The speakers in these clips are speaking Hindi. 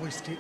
वो स्टे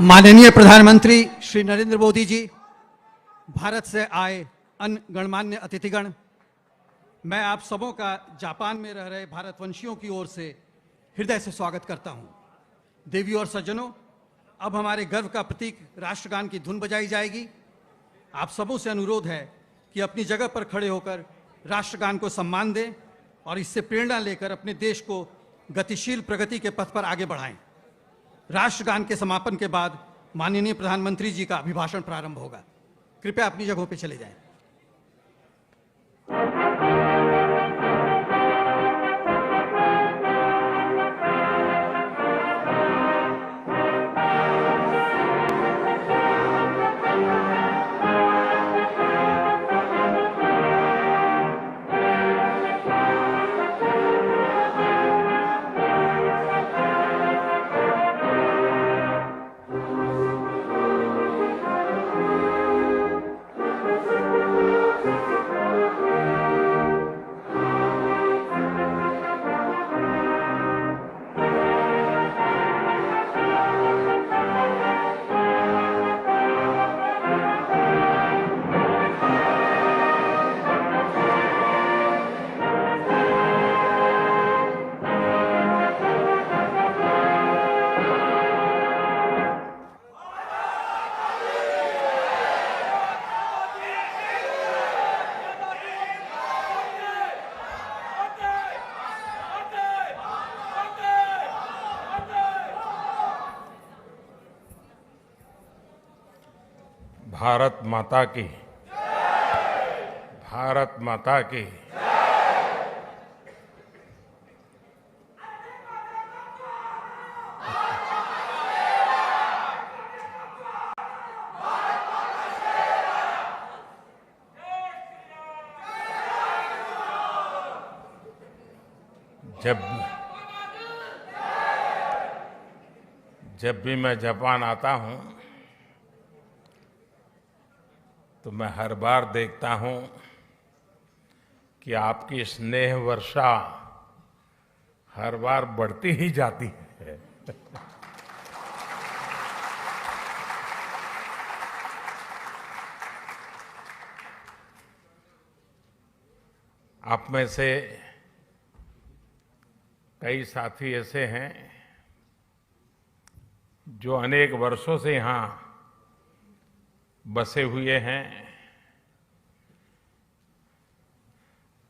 माननीय प्रधानमंत्री श्री नरेंद्र मोदी जी, भारत से आए अन्य गणमान्य अतिथिगण, मैं आप सबों का जापान में रह रहे भारतवंशियों की ओर से हृदय से स्वागत करता हूं। देवियों और सज्जनों, अब हमारे गर्व का प्रतीक राष्ट्रगान की धुन बजाई जाएगी। आप सबों से अनुरोध है कि अपनी जगह पर खड़े होकर राष्ट्रगान को सम्मान दें और इससे प्रेरणा लेकर अपने देश को गतिशील प्रगति के पथ पर आगे बढ़ाएं। राष्ट्रगान के समापन के बाद माननीय प्रधानमंत्री जी का अभिभाषण प्रारंभ होगा। कृपया अपनी जगहों पर चले जाएं। भारत माता की, भारत माता की। जब भी मैं जापान आता हूं तो मैं हर बार देखता हूं कि आपकी स्नेह वर्षा हर बार बढ़ती ही जाती है। आप में से कई साथी ऐसे हैं जो अनेक वर्षों से यहाँ बसे हुए हैं।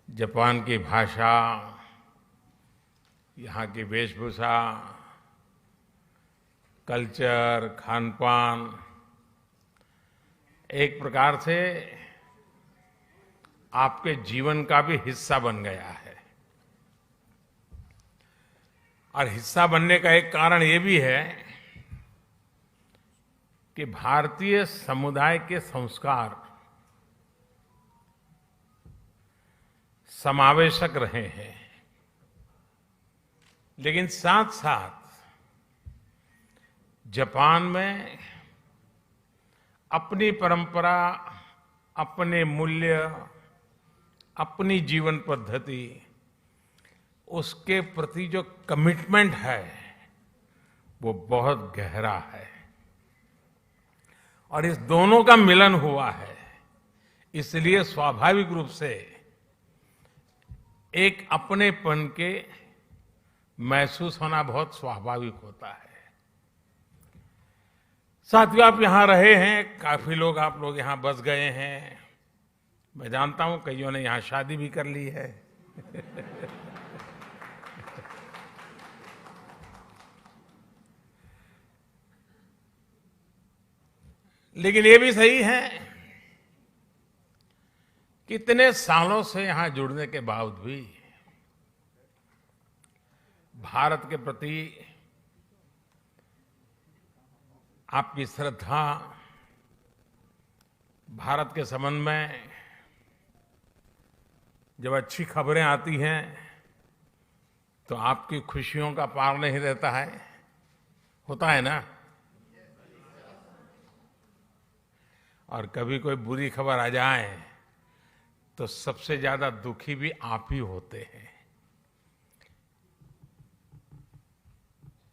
जापान की भाषा, यहाँ की वेशभूषा, कल्चर, खानपान एक प्रकार से आपके जीवन का भी हिस्सा बन गया है। और हिस्सा बनने का एक कारण ये भी है कि भारतीय समुदाय के संस्कार समावेशक रहे हैं, लेकिन साथ साथ जापान में अपनी परंपरा, अपने मूल्य, अपनी जीवन पद्धति, उसके प्रति जो कमिटमेंट है वो बहुत गहरा है। और इस दोनों का मिलन हुआ है, इसलिए स्वाभाविक रूप से एक अपनेपन के महसूस होना बहुत स्वाभाविक होता है। साथियों, आप यहां रहे हैं, काफी लोग आप लोग यहां बस गए हैं। मैं जानता हूं कईयों ने यहां शादी भी कर ली है। लेकिन ये भी सही है कि इतने सालों से यहां जुड़ने के बावजूद भी भारत के प्रति आपकी श्रद्धा, भारत के संबंध में जब अच्छी खबरें आती हैं तो आपकी खुशियों का पार नहीं रहता है, होता है ना। और कभी कोई बुरी खबर आ जाए तो सबसे ज्यादा दुखी भी आप ही होते हैं।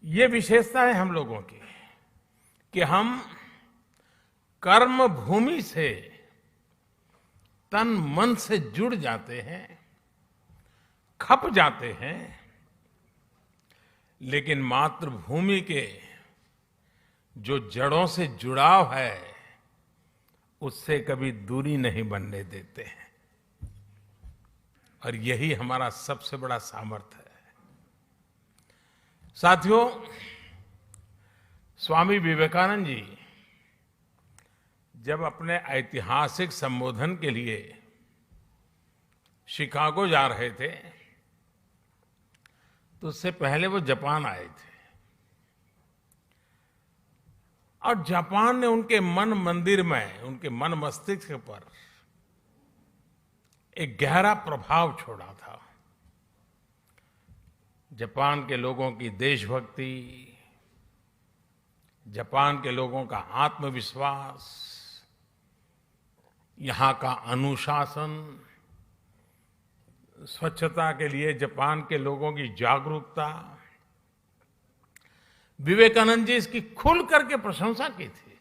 ये विशेषता है हम लोगों की कि हम कर्म भूमि से तन मन से जुड़ जाते हैं, खप जाते हैं, लेकिन मातृभूमि के जो जड़ों से जुड़ाव है उससे कभी दूरी नहीं बनने देते हैं। और यही हमारा सबसे बड़ा सामर्थ्य है। साथियों, स्वामी विवेकानंद जी जब अपने ऐतिहासिक संबोधन के लिए शिकागो जा रहे थे तो उससे पहले वो जापान आए थे और जापान ने उनके मन मंदिर में, उनके मन मस्तिष्क पर एक गहरा प्रभाव छोड़ा था। जापान के लोगों की देशभक्ति, जापान के लोगों का आत्मविश्वास, यहां का अनुशासन, स्वच्छता के लिए जापान के लोगों की जागरूकता, विवेकानंद जी इसकी खुल करके प्रशंसा की थी।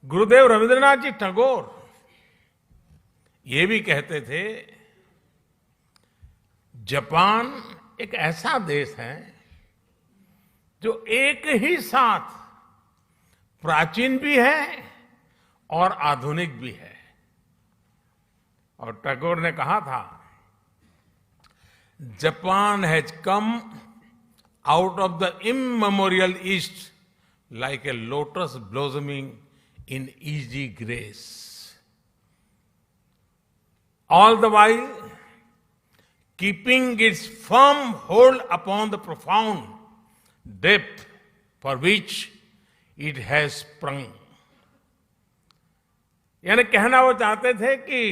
गुरुदेव रविंद्रनाथ जी टैगोर ये भी कहते थे, जापान एक ऐसा देश है जो एक ही साथ प्राचीन भी है और आधुनिक भी है। और टैगोर ने कहा था, Japan has come out of the immemorial east like a lotus blossoming in easy grace, all the while keeping its firm hold upon the profound depth for which it has sprung. यानी कहना वो चाहते थे कि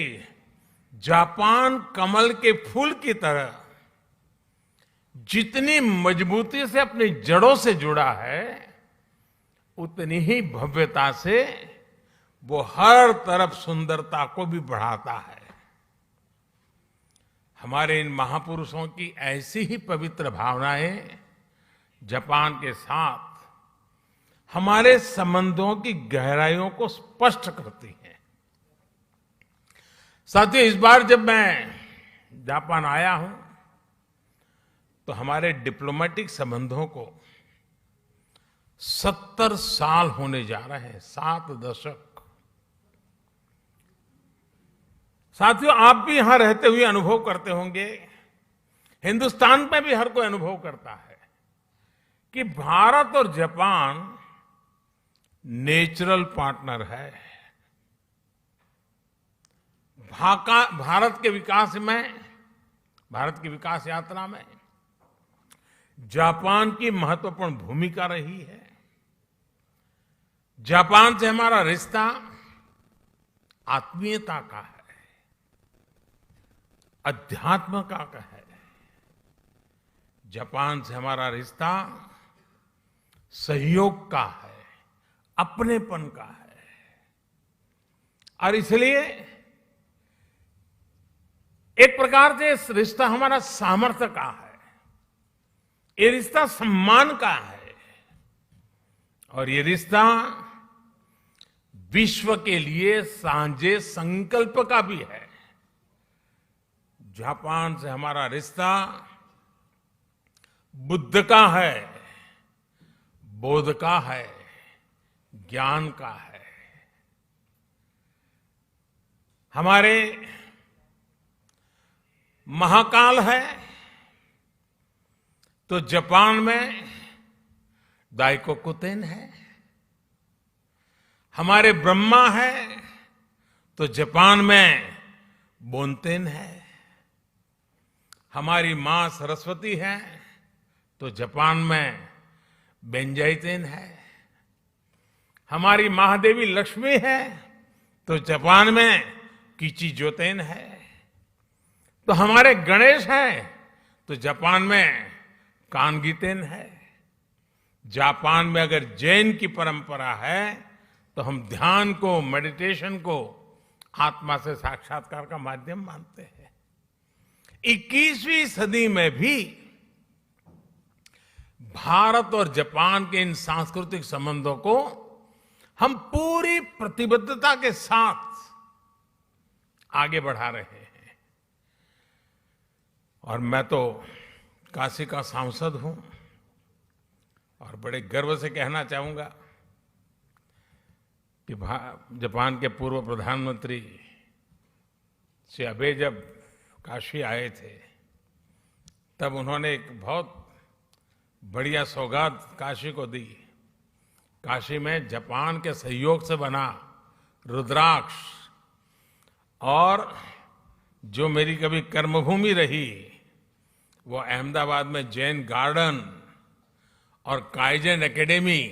जापान कमल के फूल की तरह जितनी मजबूती से अपनी जड़ों से जुड़ा है, उतनी ही भव्यता से वो हर तरफ सुंदरता को भी बढ़ाता है। हमारे इन महापुरुषों की ऐसी ही पवित्र भावनाएं जापान के साथ हमारे संबंधों की गहराइयों को स्पष्ट करती हैं। साथियों, इस बार जब मैं जापान आया हूं तो हमारे डिप्लोमेटिक संबंधों को 70 साल होने जा रहे हैं, 7 दशक। साथियों, आप भी यहां रहते हुए अनुभव करते होंगे, हिंदुस्तान में भी हर कोई अनुभव करता है कि भारत और जापान नेचुरल पार्टनर है। भारत के विकास में, भारत की विकास यात्रा में जापान की महत्वपूर्ण भूमिका रही है। जापान से हमारा रिश्ता आत्मीयता का है, अध्यात्म का है। जापान से हमारा रिश्ता सहयोग का है, अपनेपन का है। और इसलिए एक प्रकार से इस रिश्ता हमारा सामर्थ्य का है, ये रिश्ता सम्मान का है। और ये रिश्ता विश्व के लिए साझे संकल्प का भी है। जापान से हमारा रिश्ता बुद्ध का है, बोध का है, ज्ञान का है। हमारे महाकाल है तो जापान में दाइकोकुतेन है। हमारे ब्रह्मा है तो जापान में बोन्तेन है। हमारी मां सरस्वती है तो जापान में बेंजाइतेन है। हमारी महादेवी लक्ष्मी है तो जापान में किचिजोतेन है। तो हमारे गणेश हैं तो जापान में कानगीतेन है। जापान में अगर जैन की परंपरा है तो हम ध्यान को, मेडिटेशन को आत्मा से साक्षात्कार का माध्यम मानते हैं। 21वीं सदी में भी भारत और जापान के इन सांस्कृतिक संबंधों को हम पूरी प्रतिबद्धता के साथ आगे बढ़ा रहे हैं। और मैं तो काशी का सांसद हूं और बड़े गर्व से कहना चाहूंगा कि जापान के पूर्व प्रधानमंत्री श्री अबे जब काशी आए थे तब उन्होंने एक बहुत बढ़िया सौगात काशी को दी। काशी में जापान के सहयोग से बना रुद्राक्ष और जो मेरी कभी कर्मभूमि रही वो अहमदाबाद में जैन गार्डन और काइजन एकेडमी,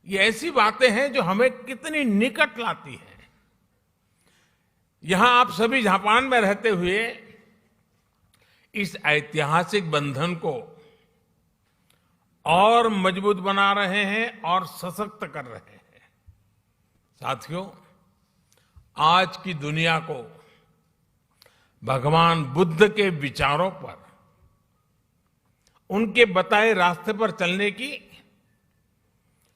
ये ऐसी बातें हैं जो हमें कितनी निकट लाती हैं। यहां आप सभी जापान में रहते हुए इस ऐतिहासिक बंधन को और मजबूत बना रहे हैं और सशक्त कर रहे हैं। साथियों, आज की दुनिया को भगवान बुद्ध के विचारों पर, उनके बताए रास्ते पर चलने की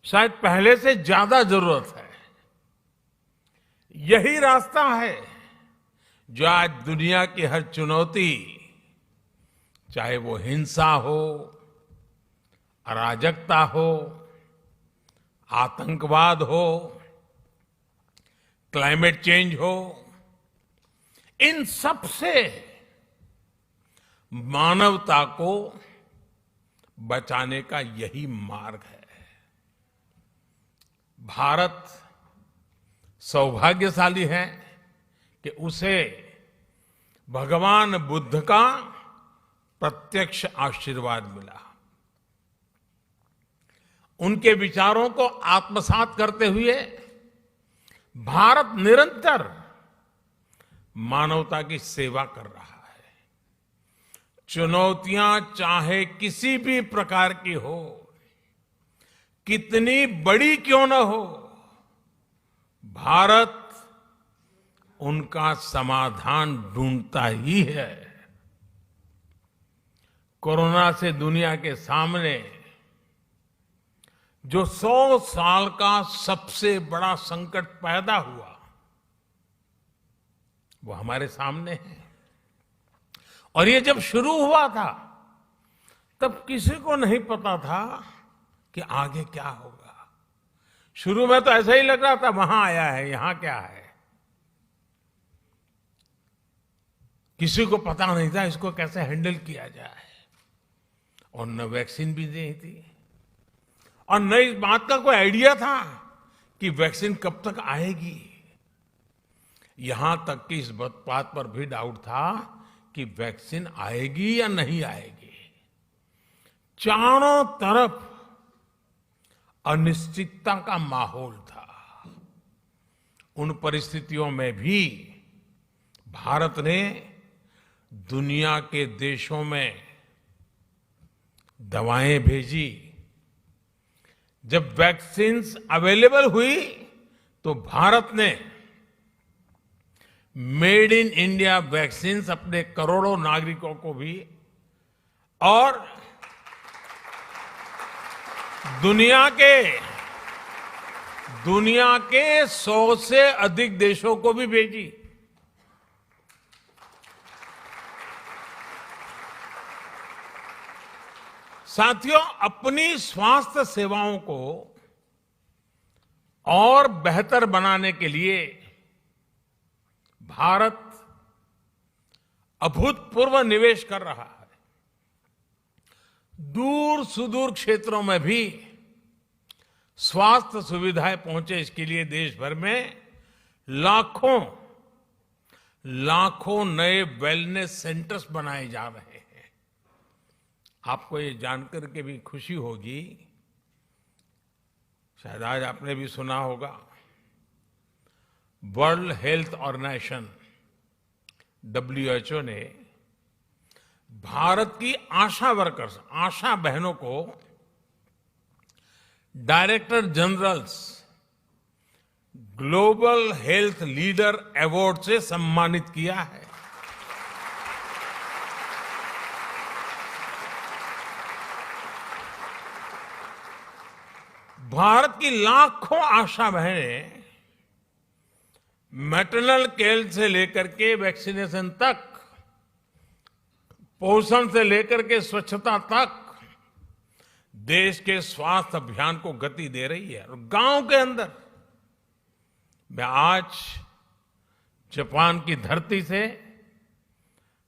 शायद पहले से ज्यादा जरूरत है। यही रास्ता है जो आज दुनिया की हर चुनौती, चाहे वो हिंसा हो, अराजकता हो, आतंकवाद हो, क्लाइमेट चेंज हो, इन सब से मानवता को बचाने का यही मार्ग है। भारत सौभाग्यशाली है कि उसे भगवान बुद्ध का प्रत्यक्ष आशीर्वाद मिला। उनके विचारों को आत्मसात करते हुए भारत निरंतर मानवता की सेवा कर रहा है। चुनौतियां चाहे किसी भी प्रकार की हो, कितनी बड़ी क्यों न हो, भारत उनका समाधान ढूंढता ही है। कोरोना से दुनिया के सामने जो 100 साल का सबसे बड़ा संकट पैदा हुआ वो हमारे सामने है। और ये जब शुरू हुआ था तब किसी को नहीं पता था कि आगे क्या होगा। शुरू में तो ऐसा ही लग रहा था वहां आया है, यहां क्या है। किसी को पता नहीं था इसको कैसे हैंडल किया जाए। और न वैक्सीन भी नहीं थी और न इस बात का कोई आइडिया था कि वैक्सीन कब तक आएगी। यहां तक कि इस बात पर भी डाउट था कि वैक्सीन आएगी या नहीं आएगी। चारों तरफ अनिश्चितता का माहौल था। उन परिस्थितियों में भी भारत ने दुनिया के देशों में दवाएं भेजी। जब वैक्सीन्स अवेलेबल हुई तो भारत ने मेड इन इंडिया वैक्सीन्स अपने करोड़ों नागरिकों को भी और दुनिया के 100 से अधिक देशों को भी भेजी। साथियों, अपनी स्वास्थ्य सेवाओं को और बेहतर बनाने के लिए भारत अभूतपूर्व निवेश कर रहा है। दूर सुदूर क्षेत्रों में भी स्वास्थ्य सुविधाएं पहुंचे, इसके लिए देश भर में लाखों नए वेलनेस सेंटर्स बनाए जा रहे हैं। आपको ये जानकर के भी खुशी होगी, शायद आज आपने भी सुना होगा, वर्ल्ड हेल्थ ऑर्गेनाइजेशन WHO ने भारत की आशा वर्कर्स, आशा बहनों को director generals global health leader award से सम्मानित किया है। भारत की लाखों आशा बहनें मैटरनल केयर से लेकर के वैक्सीनेशन तक, पोषण से लेकर के स्वच्छता तक देश के स्वास्थ्य अभियान को गति दे रही है। और गांव के अंदर मैं आज जापान की धरती से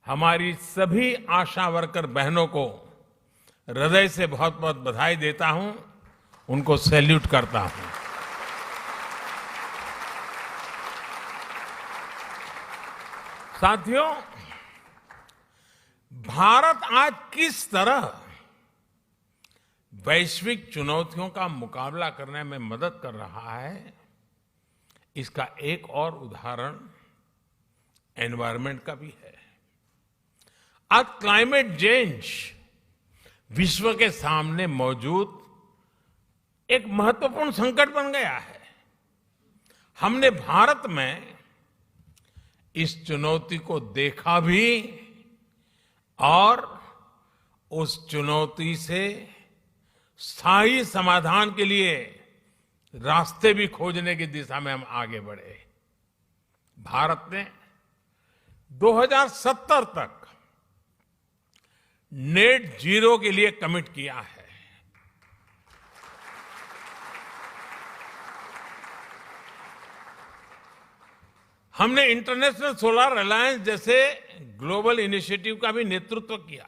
हमारी सभी आशा वर्कर बहनों को हृदय से बहुत बहुत बधाई देता हूं, उनको सैल्यूट करता हूं। साथियों, भारत आज किस तरह वैश्विक चुनौतियों का मुकाबला करने में मदद कर रहा है, इसका एक और उदाहरण एनवायरनमेंट का भी है। आज क्लाइमेट चेंज विश्व के सामने मौजूद एक महत्वपूर्ण संकट बन गया है। हमने भारत में इस चुनौती को देखा भी और उस चुनौती से स्थायी समाधान के लिए रास्ते भी खोजने की दिशा में हम आगे बढ़े। भारत ने 2070 तक नेट जीरो के लिए कमिट किया है। हमने इंटरनेशनल सोलर अलायंस जैसे ग्लोबल इनिशिएटिव का भी नेतृत्व किया।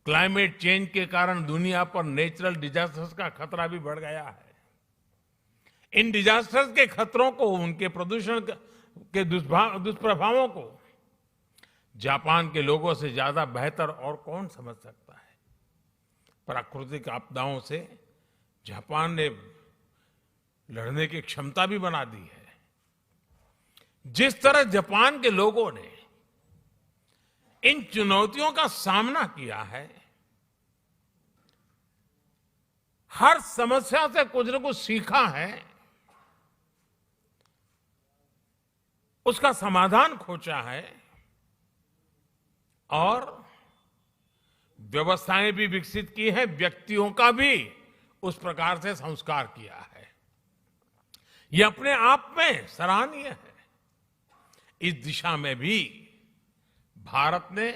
क्लाइमेट चेंज के कारण दुनिया पर नेचुरल डिजास्टर्स का खतरा भी बढ़ गया है। इन डिजास्टर्स के खतरों को, उनके प्रदूषण के दुष्प्रभावों को जापान के लोगों से ज्यादा बेहतर और कौन समझ सकता है। प्राकृतिक आपदाओं से जापान ने लड़ने की क्षमता भी बना दी है। जिस तरह जापान के लोगों ने इन चुनौतियों का सामना किया है, हर समस्या से कुछ न कुछ सीखा है, उसका समाधान खोजा है और व्यवस्थाएं भी विकसित की है, व्यक्तियों का भी उस प्रकार से संस्कार किया है। यह अपने आप में सराहनीय है। इस दिशा में भी भारत ने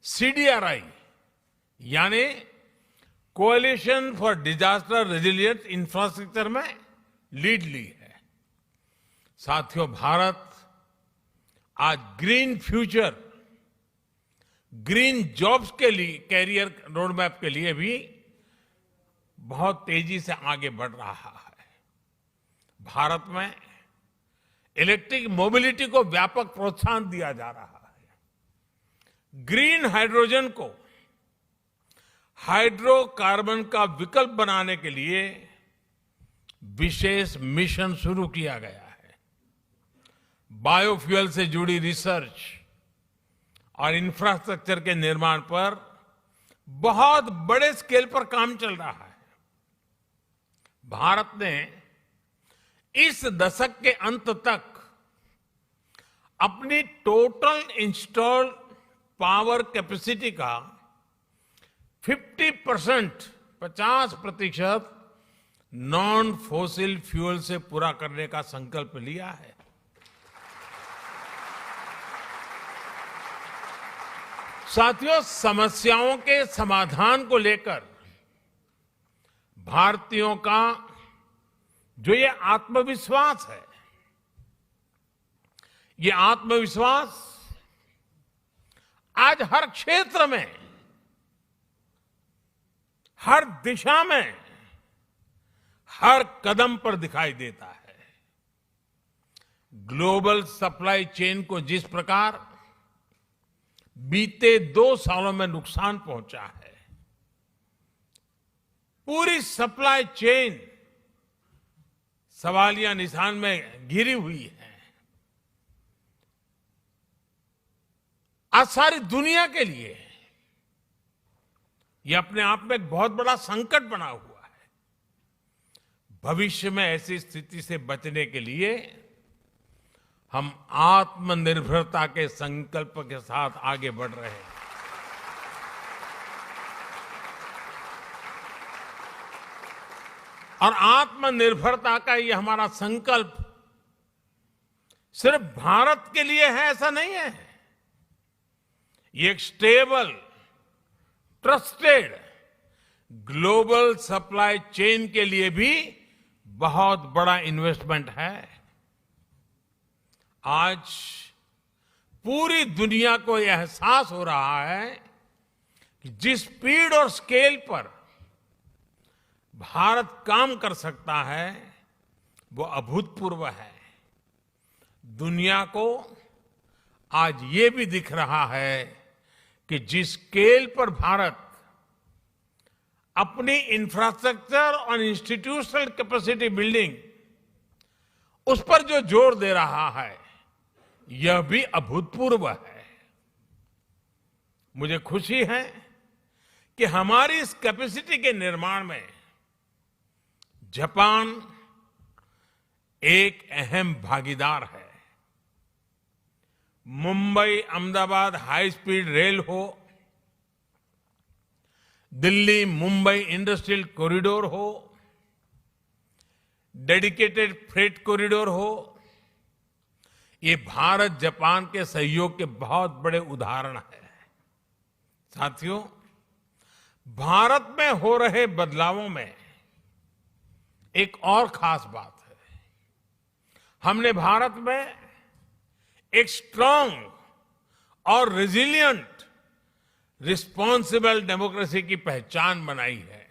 CDRI यानी coalition for disaster resilient infrastructure में लीड ली है। साथियों, भारत आज ग्रीन फ्यूचर, ग्रीन जॉब्स के लिए कैरियर रोडमैप के लिए भी बहुत तेजी से आगे बढ़ रहा है। भारत में इलेक्ट्रिक मोबिलिटी को व्यापक प्रोत्साहन दिया जा रहा है। ग्रीन हाइड्रोजन को हाइड्रोकार्बन का विकल्प बनाने के लिए विशेष मिशन शुरू किया गया है। बायोफ्यूल से जुड़ी रिसर्च और इंफ्रास्ट्रक्चर के निर्माण पर बहुत बड़े स्केल पर काम चल रहा है। भारत ने इस दशक के अंत तक अपनी टोटल इंस्टॉल्ड पावर कैपेसिटी का 50% 50% नॉन फॉसिल फ्यूल से पूरा करने का संकल्प लिया है। साथियों, समस्याओं के समाधान को लेकर भारतीयों का जो ये आत्मविश्वास है, ये आत्मविश्वास आज हर क्षेत्र में, हर दिशा में, हर कदम पर दिखाई देता है। ग्लोबल सप्लाई चेन को जिस प्रकार बीते 2 सालों में नुकसान पहुंचा है, पूरी सप्लाई चेन सवालिया निशान में घिरी हुई है। आज सारी दुनिया के लिए यह अपने आप में एक बहुत बड़ा संकट बना हुआ है। भविष्य में ऐसी स्थिति से बचने के लिए हम आत्मनिर्भरता के संकल्प के साथ आगे बढ़ रहे हैं। और आत्मनिर्भरता का ये हमारा संकल्प सिर्फ भारत के लिए है ऐसा नहीं है। ये एक stable, trusted global supply chain के लिए भी बहुत बड़ा इन्वेस्टमेंट है। आज पूरी दुनिया को यह एहसास हो रहा है कि जिस स्पीड और स्केल पर भारत काम कर सकता है वो अभूतपूर्व है। दुनिया को आज ये भी दिख रहा है कि जिस स्केल पर भारत अपनी इंफ्रास्ट्रक्चर और इंस्टीट्यूशनल कैपेसिटी बिल्डिंग उस पर जो जोर दे रहा है यह भी अभूतपूर्व है। मुझे खुशी है कि हमारी इस कैपेसिटी के निर्माण में जापान एक अहम भागीदार है। Mumbai Ahmedabad high speed rail हो, दिल्ली मुंबई इंडस्ट्रियल कॉरिडोर हो, डेडिकेटेड फ्रेट कॉरिडोर हो, ये भारत जापान के सहयोग के बहुत बड़े उदाहरण हैं। साथियों, भारत में हो रहे बदलावों में एक और खास बात है। हमने भारत में एक स्ट्रांग और रेजिलिएंट रिस्पॉन्सिबल डेमोक्रेसी की पहचान बनाई है।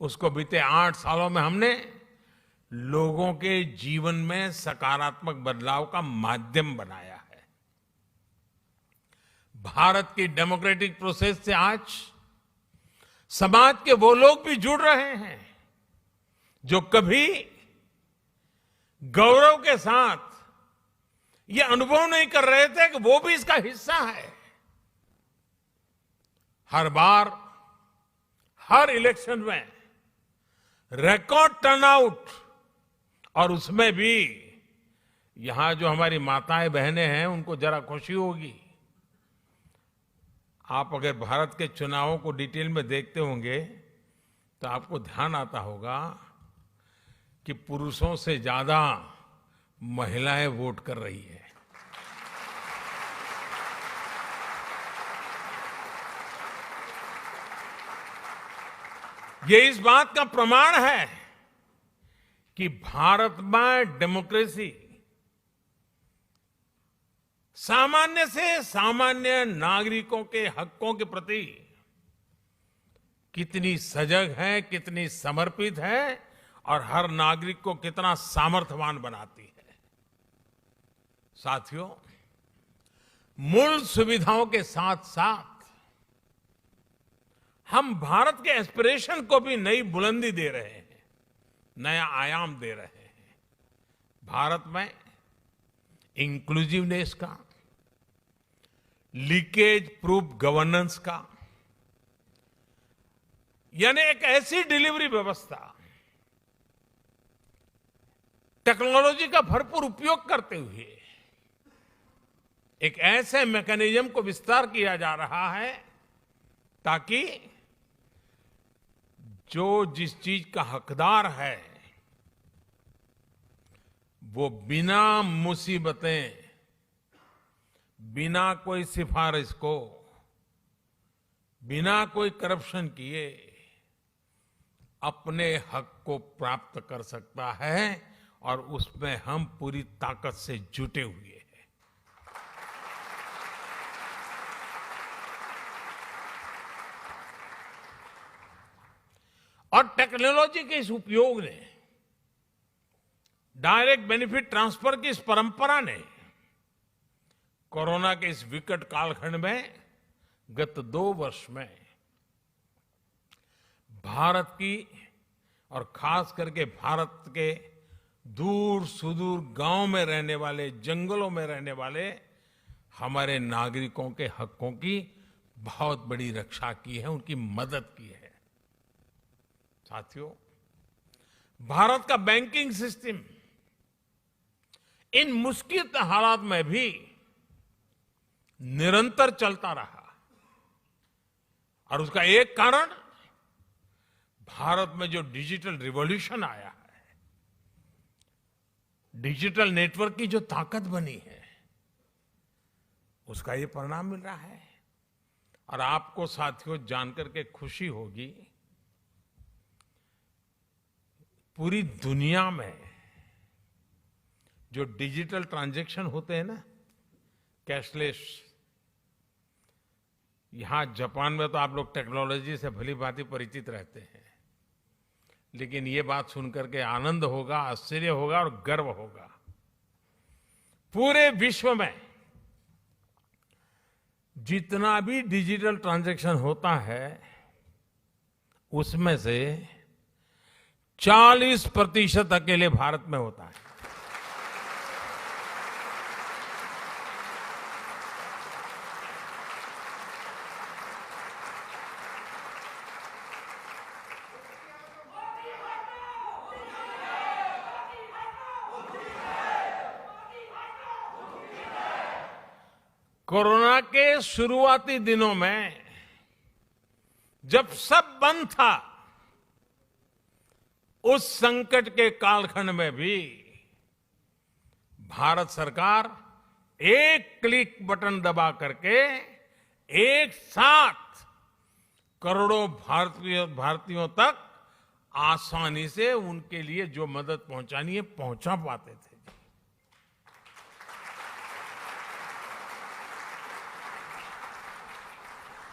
उसको बीते 8 सालों में हमने लोगों के जीवन में सकारात्मक बदलाव का माध्यम बनाया है। भारत की डेमोक्रेटिक प्रोसेस से आज समाज के वो लोग भी जुड़ रहे हैं जो कभी गौरव के साथ ये अनुभव नहीं कर रहे थे कि वो भी इसका हिस्सा है। हर बार हर इलेक्शन में रिकॉर्ड टर्नआउट, और उसमें भी यहां जो हमारी माताएं बहनें हैं उनको जरा खुशी होगी। आप अगर भारत के चुनावों को डिटेल में देखते होंगे तो आपको ध्यान आता होगा कि पुरुषों से ज्यादा महिलाएं वोट कर रही है। ये इस बात का प्रमाण है कि भारत में डेमोक्रेसी सामान्य से सामान्य नागरिकों के हकों के प्रति कितनी सजग है, कितनी समर्पित है और हर नागरिक को कितना सामर्थ्यवान बनाती है। साथियों, मूल सुविधाओं के साथ साथ हम भारत के एस्पिरेशन को भी नई बुलंदी दे रहे हैं, नया आयाम दे रहे हैं। भारत में इंक्लूसिवनेस का, लीकेज प्रूफ गवर्नेंस का, यानी एक ऐसी डिलीवरी व्यवस्था, टेक्नोलॉजी का भरपूर उपयोग करते हुए एक ऐसे मैकेनिज्म को विस्तार किया जा रहा है ताकि जो जिस चीज का हकदार है वो बिना मुसीबतें, बिना कोई सिफारिश को, बिना कोई करप्शन किए अपने हक को प्राप्त कर सकता है और उसमें हम पूरी ताकत से जुटे हुए हैं। और टेक्नोलॉजी के इस उपयोग ने, डायरेक्ट बेनिफिट ट्रांसफर की इस परंपरा ने कोरोना के इस विकट कालखंड में गत 2 वर्ष में भारत की और खास करके भारत के दूर सुदूर गांव में रहने वाले, जंगलों में रहने वाले हमारे नागरिकों के हकों की बहुत बड़ी रक्षा की है, उनकी मदद की है। साथियों, भारत का बैंकिंग सिस्टम इन मुश्किल हालात में भी निरंतर चलता रहा और उसका एक कारण भारत में जो डिजिटल रिवॉल्यूशन आया है, डिजिटल नेटवर्क की जो ताकत बनी है, उसका ये परिणाम मिल रहा है। और आपको साथियों जानकर के खुशी होगी, पूरी दुनिया में जो डिजिटल ट्रांजैक्शन होते हैं ना, कैशलेस, यहां जापान में तो आप लोग टेक्नोलॉजी से भली भांति परिचित रहते हैं, लेकिन ये बात सुनकर के आनंद होगा, आश्चर्य होगा और गर्व होगा। पूरे विश्व में जितना भी डिजिटल ट्रांजैक्शन होता है उसमें से 40% अकेले भारत में होता है। कोरोना के शुरुआती दिनों में जब सब बंद था, उस संकट के कालखंड में भी भारत सरकार एक क्लिक बटन दबा करके एक साथ करोड़ों भारतीयों तक आसानी से उनके लिए जो मदद पहुंचानी है पहुंचा पाते थे।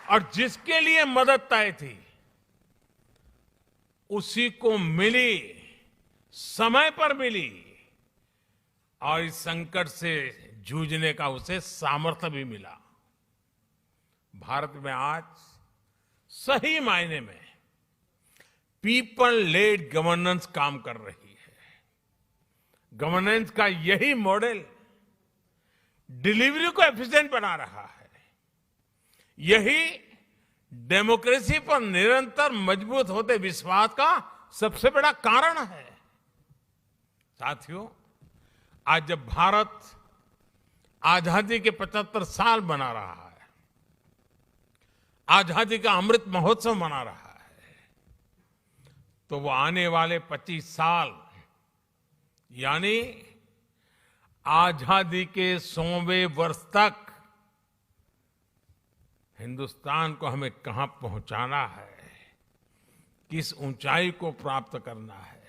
और जिसके लिए मदद तय थी उसी को मिली, समय पर मिली, और इस संकट से जूझने का उसे सामर्थ्य भी मिला। भारत में आज सही मायने में पीपल लेड गवर्नेंस काम कर रही है। गवर्नेंस का यही मॉडल डिलीवरी को एफिशिएंट बना रहा है। यही डेमोक्रेसी पर निरंतर मजबूत होते विश्वास का सबसे बड़ा कारण है। साथियों, आज जब भारत आजादी के 75 साल मना रहा है, आजादी का अमृत महोत्सव मना रहा है, तो वो आने वाले 25 साल यानी आजादी के 100वें वर्ष तक हिंदुस्तान को हमें कहां पहुंचाना है, किस ऊंचाई को प्राप्त करना है,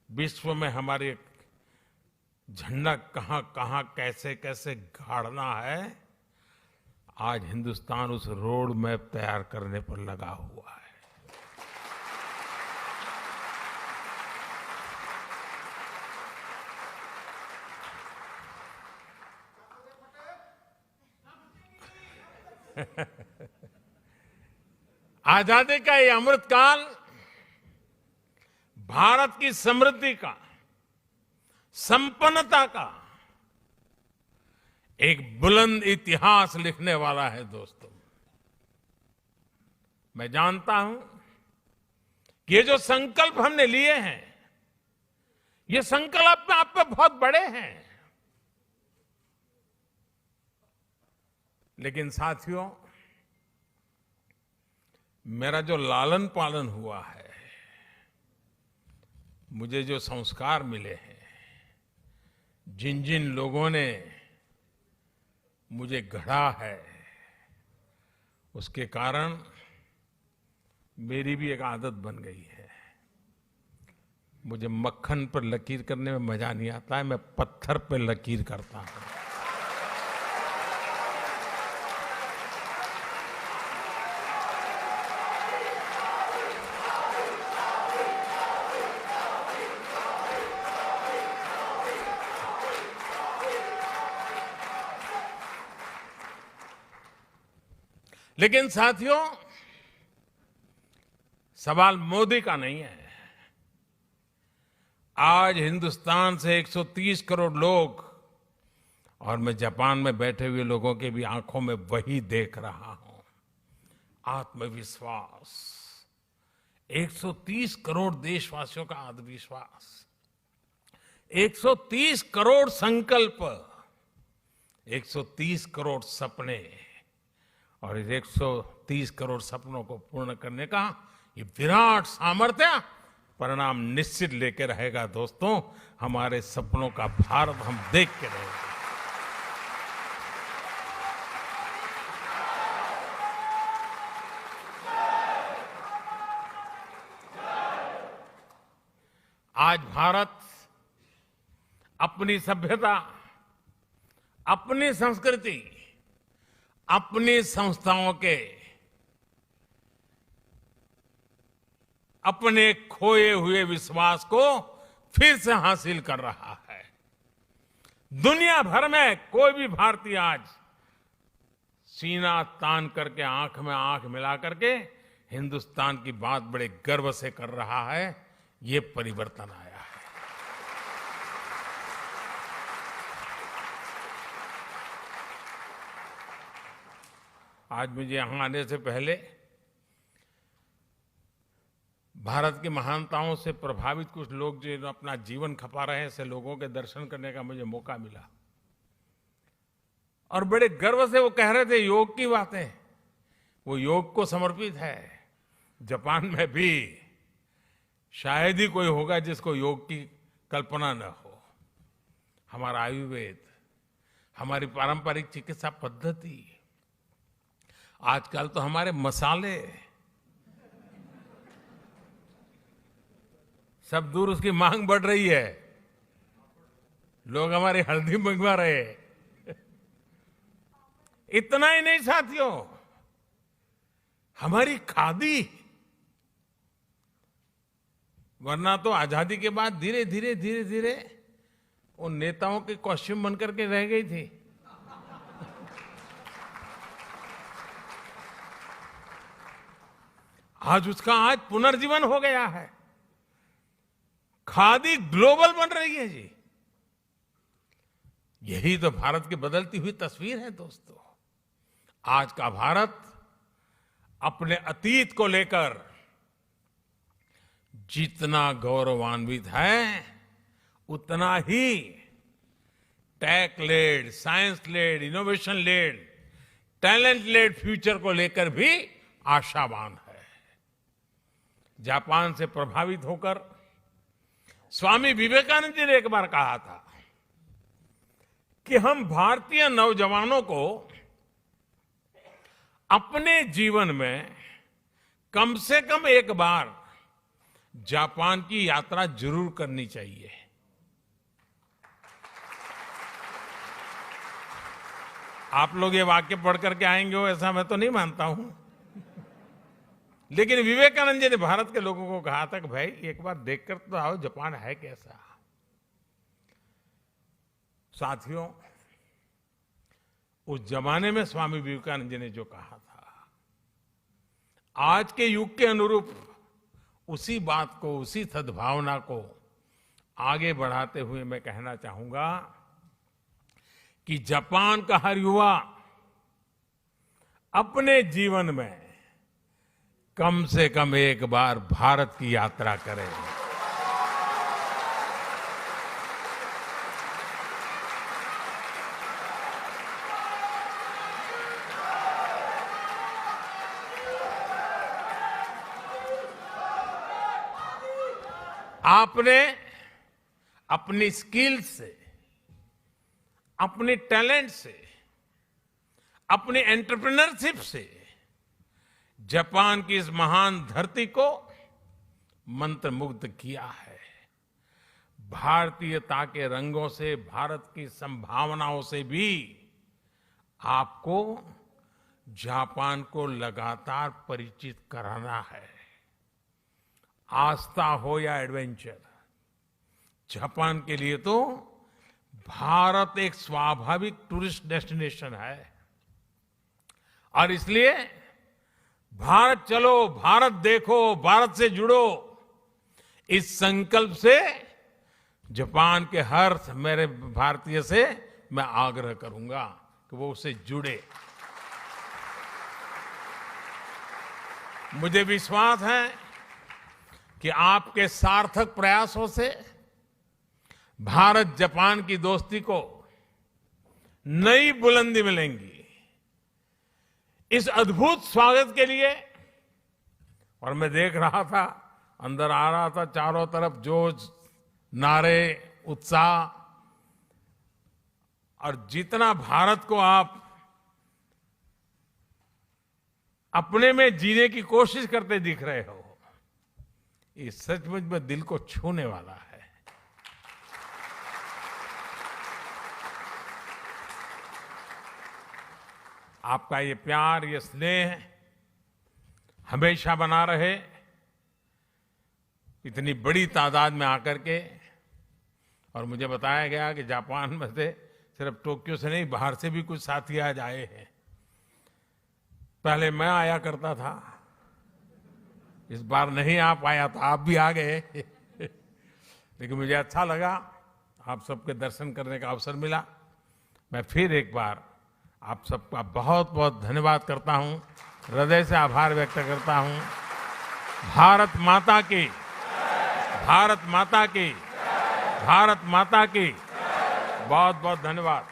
विश्व में हमारे झंडा कहां कहां कैसे कैसे गाड़ना है, आज हिंदुस्तान उस रोड मैप तैयार करने पर लगा हुआ है। आजादी का ये अमृतकाल भारत की समृद्धि का, संपन्नता का एक बुलंद इतिहास लिखने वाला है। दोस्तों, मैं जानता हूं कि ये जो संकल्प हमने लिए हैं, ये संकल्प में आप पे बहुत बड़े हैं, लेकिन साथियों, मेरा जो लालन पालन हुआ है, मुझे जो संस्कार मिले हैं, जिन जिन लोगों ने मुझे गढ़ा है, उसके कारण मेरी भी एक आदत बन गई है। मुझे मक्खन पर लकीर करने में मजा नहीं आता है, मैं पत्थर पर लकीर करता हूं। लेकिन साथियों, सवाल मोदी का नहीं है। आज हिंदुस्तान से 130 करोड़ लोग, और मैं जापान में बैठे हुए लोगों के भी आंखों में वही देख रहा हूं, आत्मविश्वास। 130 करोड़ देशवासियों का आत्मविश्वास, 130 करोड़ संकल्प, 130 करोड़ सपने, और इस 130 करोड़ सपनों को पूर्ण करने का ये विराट सामर्थ्य परिणाम निश्चित लेके रहेगा। दोस्तों, हमारे सपनों का भारत हम देख के रहेंगे। आज भारत अपनी सभ्यता, अपनी संस्कृति, अपनी संस्थाओं के, अपने खोए हुए विश्वास को फिर से हासिल कर रहा है। दुनिया भर में कोई भी भारतीय आज सीना तान करके, आंख में आंख मिला करके हिंदुस्तान की बात बड़े गर्व से कर रहा है। ये परिवर्तन आया है। आज मुझे यहां आने से पहले भारत की महानताओं से प्रभावित कुछ लोग जो अपना जीवन खपा रहे हैं, ऐसे लोगों के दर्शन करने का मुझे मौका मिला, और बड़े गर्व से वो कह रहे थे योग की बातें। वो योग को समर्पित है। जापान में भी शायद ही कोई होगा जिसको योग की कल्पना न हो। हमारा आयुर्वेद, हमारी पारंपरिक चिकित्सा पद्धति, आजकल तो हमारे मसाले सब दूर, उसकी मांग बढ़ रही है। लोग हमारी हल्दी मंगवा रहे हैं। इतना ही नहीं साथियों, हमारी खादी, वरना तो आजादी के बाद धीरे धीरे धीरे धीरे उन नेताओं के कॉस्ट्यूम बनकर के रह गई थी। आज उसका आज पुनर्जीवन हो गया है। खादी ग्लोबल बन रही है जी। यही तो भारत की बदलती हुई तस्वीर है दोस्तों। आज का भारत अपने अतीत को लेकर जितना गौरवान्वित है, उतना ही tech led, science led, innovation led, talent led future को लेकर भी आशावान है। जापान से प्रभावित होकर स्वामी विवेकानंद जी ने एक बार कहा था कि हम भारतीय नौजवानों को अपने जीवन में कम से कम एक बार जापान की यात्रा जरूर करनी चाहिए। आप लोग ये वाक्य पढ़ करके आएंगे हो ऐसा मैं तो नहीं मानता हूं, लेकिन विवेकानंद जी ने भारत के लोगों को कहा था कि भाई एक बार देखकर तो आओ जापान है कैसा। साथियों, उस जमाने में स्वामी विवेकानंद जी ने जो कहा था, आज के युग के अनुरूप उसी बात को, उसी सद्भावना को आगे बढ़ाते हुए मैं कहना चाहूंगा कि जापान का हर युवा अपने जीवन में कम से कम एक बार भारत की यात्रा करे। आपने अपनी स्किल से, अपने टैलेंट से, अपनी एंटरप्रेन्योरशिप से जापान की इस महान धरती को मंत्रमुग्ध किया है। भारतीयता के रंगों से, भारत की संभावनाओं से भी आपको जापान को लगातार परिचित कराना है। आस्था हो या एडवेंचर, जापान के लिए तो भारत एक स्वाभाविक टूरिस्ट डेस्टिनेशन है। और इसलिए भारत चलो, भारत देखो, भारत से जुड़ो, इस संकल्प से जापान के हर मेरे भारतीय से मैं आग्रह करूंगा कि वो उससे जुड़े। मुझे विश्वास है कि आपके सार्थक प्रयासों से भारत जापान की दोस्ती को नई बुलंदी मिलेंगी। इस अद्भुत स्वागत के लिए, और मैं देख रहा था, अंदर आ रहा था, चारों तरफ जोश, नारे, उत्साह, और जितना भारत को आप अपने में जीने की कोशिश करते दिख रहे हो, ये सचमुच में दिल को छूने वाला है। आपका ये प्यार, ये स्नेह हमेशा बना रहे। इतनी बड़ी तादाद में आकर के, और मुझे बताया गया कि जापान में से सिर्फ टोक्यो से नहीं, बाहर से भी कुछ साथी आज आए हैं। पहले मैं आया करता था, इस बार नहीं आ पाया तो आप भी आ गए। लेकिन मुझे अच्छा लगा, आप सबके दर्शन करने का अवसर मिला। मैं फिर एक बार आप सबका बहुत बहुत धन्यवाद करता हूं, हृदय से आभार व्यक्त करता हूं। भारत माता की, भारत माता की, भारत माता की बहुत बहुत धन्यवाद।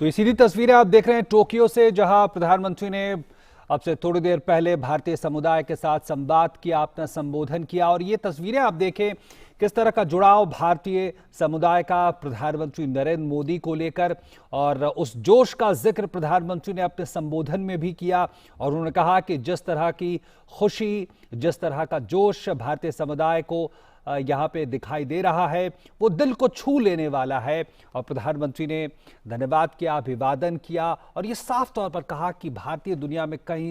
तो ये सीधी तस्वीरें आप देख रहे हैं टोक्यो से, जहां प्रधानमंत्री ने अब से थोड़ी देर पहले भारतीय समुदाय के साथ संवाद किया, अपना संबोधन किया। और ये तस्वीरें आप देखें किस तरह का जुड़ाव भारतीय समुदाय का प्रधानमंत्री नरेंद्र मोदी को लेकर, और उस जोश का जिक्र प्रधानमंत्री ने अपने संबोधन में भी किया। और उन्होंने कहा कि जिस तरह की खुशी, जिस तरह का जोश भारतीय समुदाय को यहाँ पे दिखाई दे रहा है, वो दिल को छू लेने वाला है। और प्रधानमंत्री ने धन्यवाद किया, अभिवादन किया, और ये साफ तौर पर कहा कि भारतीय दुनिया में कहीं